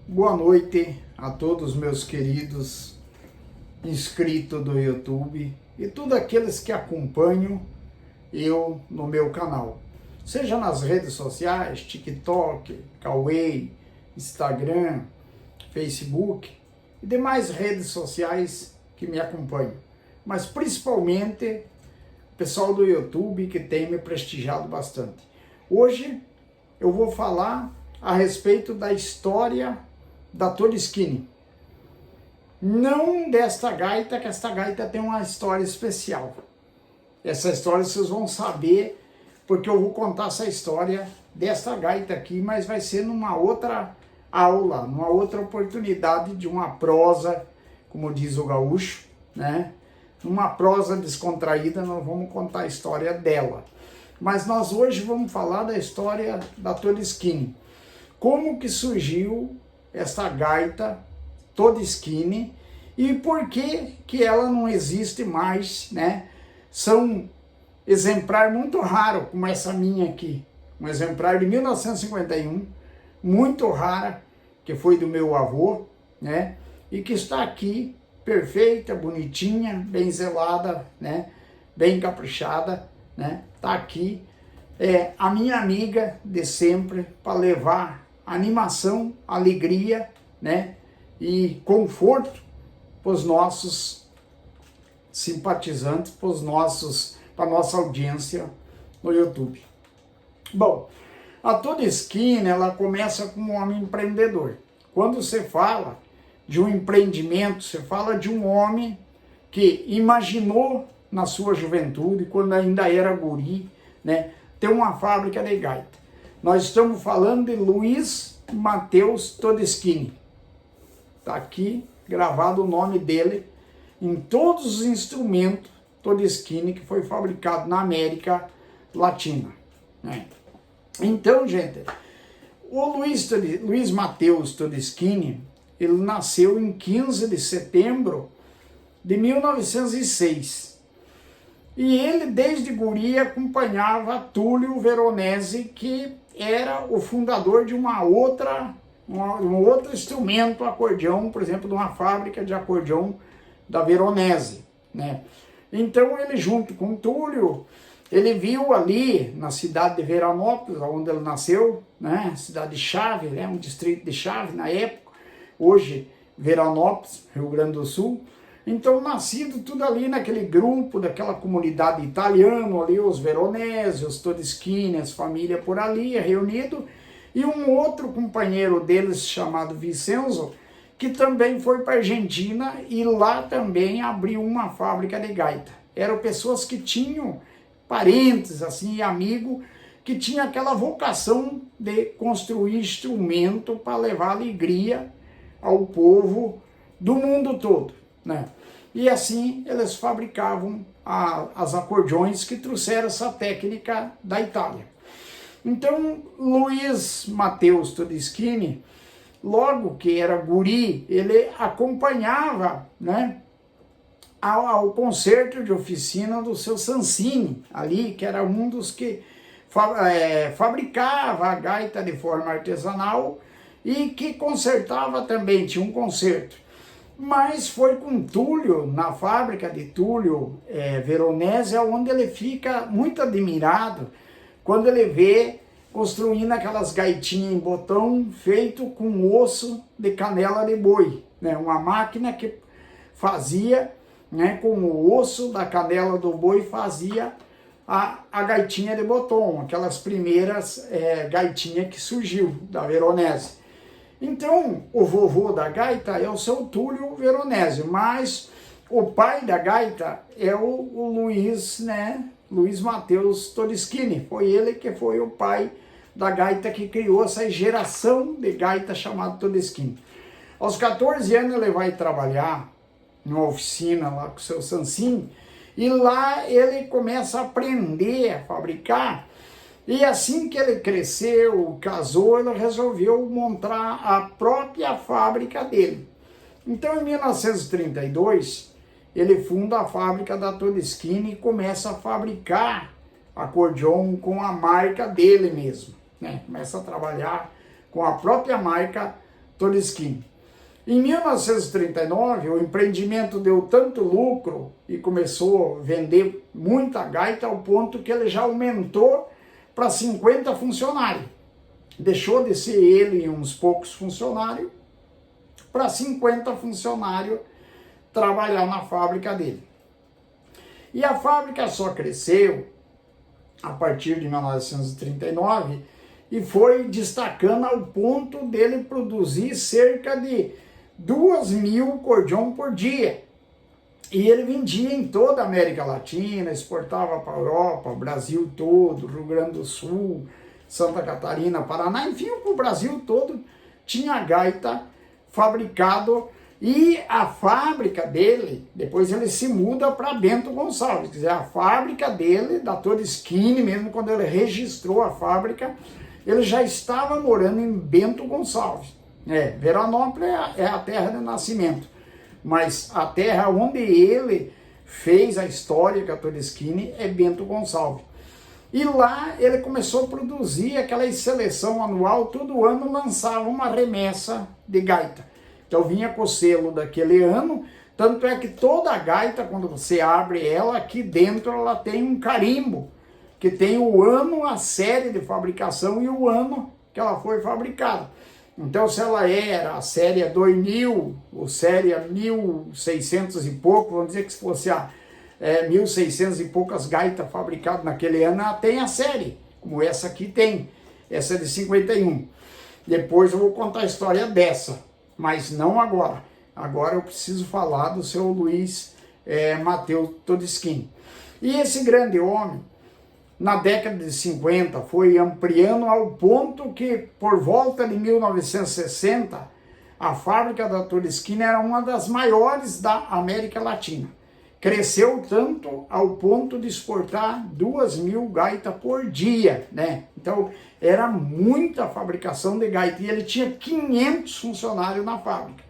Boa noite a todos meus queridos inscritos do YouTube e todos aqueles que acompanham eu no meu canal. Seja nas redes sociais, TikTok, Kawaii, Instagram, Facebook e demais redes sociais que me acompanham. Mas principalmente o pessoal do YouTube que tem me prestigiado bastante. Hoje eu vou falar a respeito da história da Todeskine. Não desta gaita, que esta gaita tem uma história especial. Essa história vocês vão saber, porque eu vou contar essa história desta gaita aqui, mas vai ser numa outra aula, numa outra oportunidade de uma prosa, como diz o gaúcho, né? Numa prosa descontraída, nós vamos contar a história dela. Mas nós hoje vamos falar da história da Todeskine. Como que surgiu essa gaita Todeskine e por que ela não existe mais, né? São exemplar muito raro, como essa minha aqui, um exemplar de 1951, muito rara, que foi do meu avô, né? E que está aqui, perfeita, bonitinha, bem zelada, né? Bem caprichada, né? Tá aqui, a minha amiga de sempre, para levar animação, alegria, né, e conforto para os nossos simpatizantes, para nossa audiência no YouTube. Bom, a Todeskine, ela começa como um homem empreendedor. Quando você fala de um empreendimento, você fala de um homem que imaginou na sua juventude, quando ainda era guri, né, ter uma fábrica de gaita. Nós estamos falando de Luiz Mateus Todeskine. Está aqui gravado o nome dele em todos os instrumentos Todeskine que foi fabricado na América Latina, né? Então, gente, o Luiz Mateus Todeskine, ele nasceu em 15 de setembro de 1906. E ele, desde guri, acompanhava Túlio Veronese, que era o fundador de um outro instrumento, acordeão, por exemplo, de uma fábrica de acordeão da Veronese, né? Então ele, junto com o Túlio, ele viu ali na cidade de Veranópolis, onde ele nasceu, né? Cidade de Chave, né? Um distrito de Chave na época, hoje Veranópolis, Rio Grande do Sul. Então, nascido tudo ali naquele grupo, daquela comunidade italiana, ali os Veronese, os Todeskine, as famílias por ali, reunido, e um outro companheiro deles, chamado Vicenzo, que também foi para a Argentina e lá também abriu uma fábrica de gaita. Eram pessoas que tinham parentes, assim, amigos, que tinham aquela vocação de construir instrumento para levar alegria ao povo do mundo todo, né? E assim eles fabricavam as acordeões que trouxeram essa técnica da Itália. Então, Luiz Mateus Todeskine, logo que era guri, ele acompanhava, né, ao concerto de oficina do seu Sansini, ali, que era um dos que fabricava a gaita de forma artesanal e que consertava também, tinha um concerto. Mas foi com Túlio, na fábrica de Túlio Veronese, onde ele fica muito admirado quando ele vê construindo aquelas gaitinhas em botão feito com osso de canela de boi, né? Uma máquina que fazia, né, com o osso da canela do boi, fazia a gaitinha de botão, aquelas primeiras gaitinhas que surgiu da Veronese. Então, o vovô da gaita é o seu Túlio Veronese, mas o pai da gaita é o Luiz, né, Luiz Mateus Todeskine. Foi ele que foi o pai da gaita que criou essa geração de gaita chamada Todeskine. Aos 14 anos ele vai trabalhar numa oficina lá com o seu Sansini, e lá ele começa a aprender a fabricar. E assim que ele cresceu, casou, ele resolveu montar a própria fábrica dele. Então, em 1932, ele funda a fábrica da Todeskine e começa a fabricar acordeon com a marca dele mesmo, né? Começa a trabalhar com a própria marca Todeschini. Em 1939, o empreendimento deu tanto lucro e começou a vender muita gaita ao ponto que ele já aumentou para 50 funcionários. Deixou de ser ele e uns poucos funcionários para 50 funcionários trabalhar na fábrica dele. E a fábrica só cresceu a partir de 1939 e foi destacando ao ponto dele produzir cerca de 2.000 cordão por dia. E ele vendia em toda a América Latina, exportava para a Europa, Brasil todo, Rio Grande do Sul, Santa Catarina, Paraná, enfim, para o Brasil todo tinha gaita fabricado. E a fábrica dele, depois ele se muda para Bento Gonçalves, quer dizer, a fábrica dele, da Todeschini, mesmo quando ele registrou a fábrica, ele já estava morando em Bento Gonçalves. Veranópolis é a terra de nascimento, mas a terra onde ele fez a história com a Todeschini é Bento Gonçalves. E lá ele começou a produzir aquela seleção anual, todo ano lançava uma remessa de gaita. Então vinha com o selo daquele ano, tanto é que toda a gaita, quando você abre ela, aqui dentro ela tem um carimbo, que tem o ano, a série de fabricação e o ano que ela foi fabricada. Então se ela era a série 2000, ou série 1600 e pouco, vamos dizer que se fosse a 1600 e poucas gaitas fabricadas naquele ano, ela tem a série, como essa aqui tem, essa é de 51. Depois eu vou contar a história dessa, mas não agora. Agora eu preciso falar do seu Luiz Mateus Todeschini. E esse grande homem, na década de 50, foi ampliando ao ponto que, por volta de 1960, a fábrica da Todeschini era uma das maiores da América Latina. Cresceu tanto ao ponto de exportar 2.000 gaitas por dia, né? Então, era muita fabricação de gaita e ele tinha 500 funcionários na fábrica.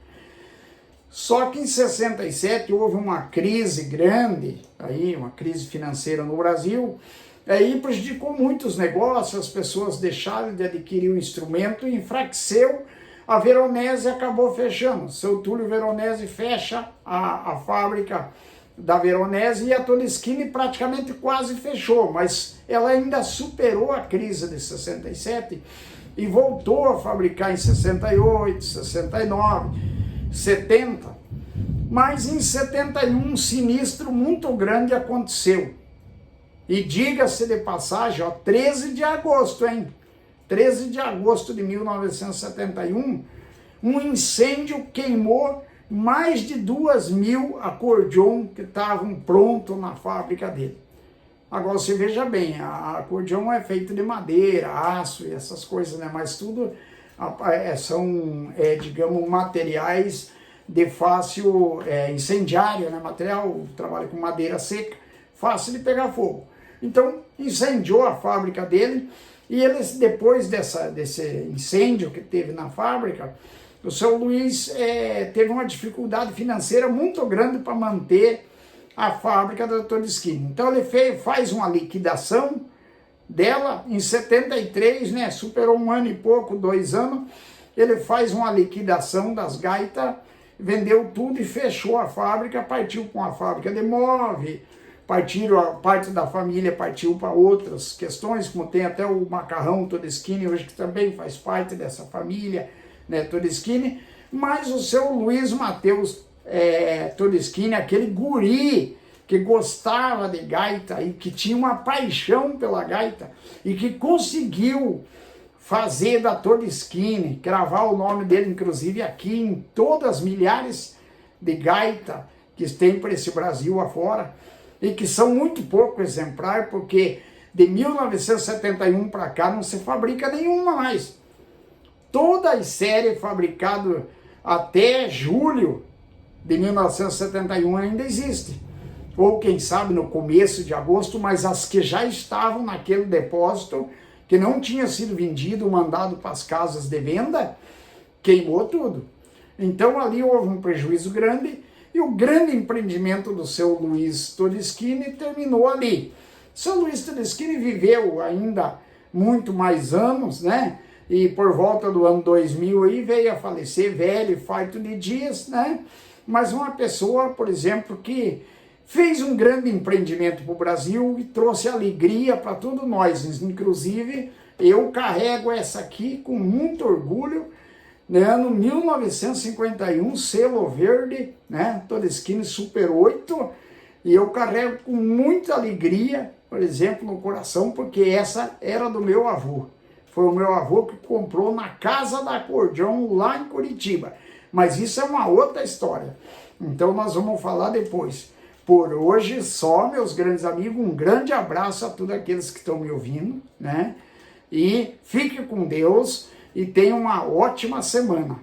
Só que em 67 houve uma crise grande, aí, uma crise financeira no Brasil, aí prejudicou muitos negócios, as pessoas deixaram de adquirir o instrumento e enfraqueceu. A Veronese acabou fechando. Seu Túlio Veronese fecha a fábrica da Veronese e a Todeschini praticamente quase fechou, mas ela ainda superou a crise de 67 e voltou a fabricar em 68, 69, 70. Mas em 71 um sinistro muito grande aconteceu. E diga-se de passagem, 13 de agosto, 13 de agosto de 1971, um incêndio queimou mais de 2.000 acordeon que estavam prontos na fábrica dele. Agora você veja bem, a acordeon é feito de madeira, aço e essas coisas, né? Mas tudo são, digamos, materiais de fácil incendiário, né? Material, trabalha com madeira seca, fácil de pegar fogo. Então, incendiou a fábrica dele e eles, depois desse incêndio que teve na fábrica, o seu Luiz teve uma dificuldade financeira muito grande para manter a fábrica da Todeschini. Então ele faz uma liquidação dela em 73, né? Superou um ano e pouco, 2 anos. Ele faz uma liquidação das gaitas, vendeu tudo e fechou a fábrica, partiu com a fábrica de móvel, parte da família partiu para outras questões, como tem até o macarrão Todeschini hoje, que também faz parte dessa família, né, Todeschini, mas o seu Luiz Mateus Todeschini, aquele guri que gostava de gaita e que tinha uma paixão pela gaita e que conseguiu fazer da Todeschini, gravar o nome dele inclusive aqui em todas as milhares de gaita que tem por esse Brasil afora e que são muito pouco exemplar, porque de 1971 para cá não se fabrica nenhuma mais. Todas as séries fabricadas até julho de 1971 ainda existem. Ou quem sabe no começo de agosto, mas as que já estavam naquele depósito, que não tinha sido vendido, mandado para as casas de venda, queimou tudo. Então ali houve um prejuízo grande e o grande empreendimento do seu Luiz Todeschini terminou ali. Seu Luiz Todeschini viveu ainda muito mais anos, né? e por volta do ano 2000 aí veio a falecer, velho, farto de dias, né? Mas uma pessoa, por exemplo, que fez um grande empreendimento para o Brasil e trouxe alegria para todos nós, inclusive eu carrego essa aqui com muito orgulho, né? Ano 1951, selo verde, né? Todeschini Super 8, e eu carrego com muita alegria, por exemplo, no coração, porque essa era do meu avô. Foi o meu avô que comprou na Casa da Acordeon, lá em Curitiba. Mas isso é uma outra história. Então nós vamos falar depois. Por hoje, só, meus grandes amigos, um grande abraço a todos aqueles que estão me ouvindo, né? E fique com Deus e tenha uma ótima semana.